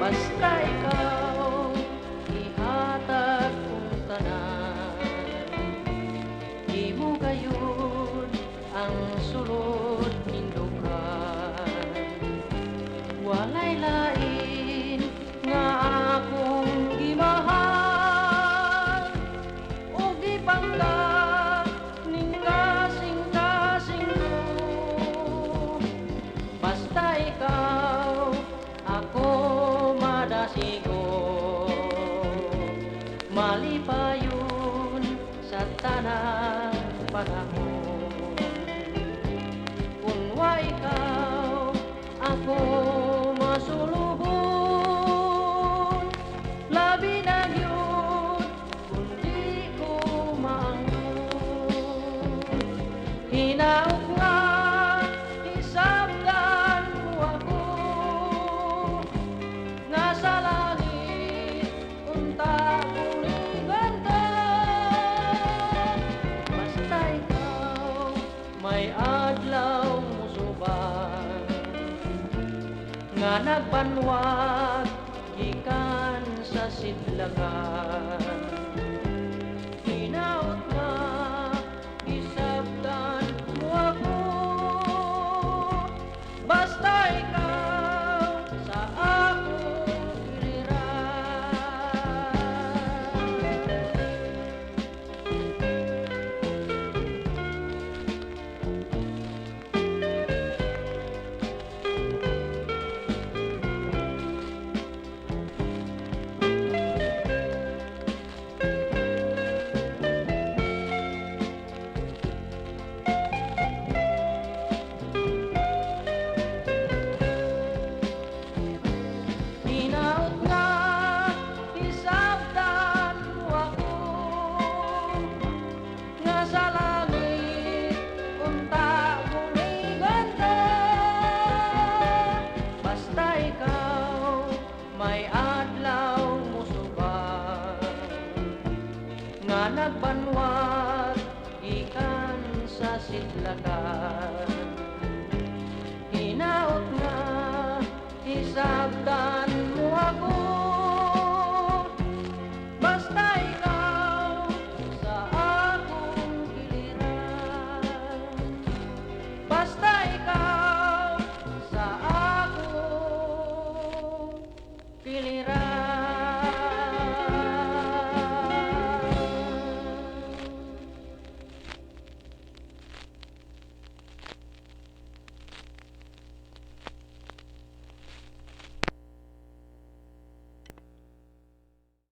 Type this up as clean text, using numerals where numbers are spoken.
Basta ikaw ihatag kong tanan, imo gayon ang sulod hindukan. Walay lain nga akong gimahal o gipangga ning kasing-kasing ko. Basta ikaw ako madasigo, malipayon sa tanang panahon. Kung wa ikaw ako masuluhon, labi na yun kung di ko maangkon. Hinaot nga hisabtan mo ako, nga sa langit unta kuligan ka. Basta ikaw may adlaw mo suban, nga nagbanwag gikan sa sidlakan. Hinaot nga hisabtan mo ako, basta ikaw sa akong hinaot nga hisabtan mo ako, nga sa langit unta buligan ka. Basta ikaw may adlaw mo suban, nga nagbanwag gikan sa sidlakan. Hinaot nga hisabtan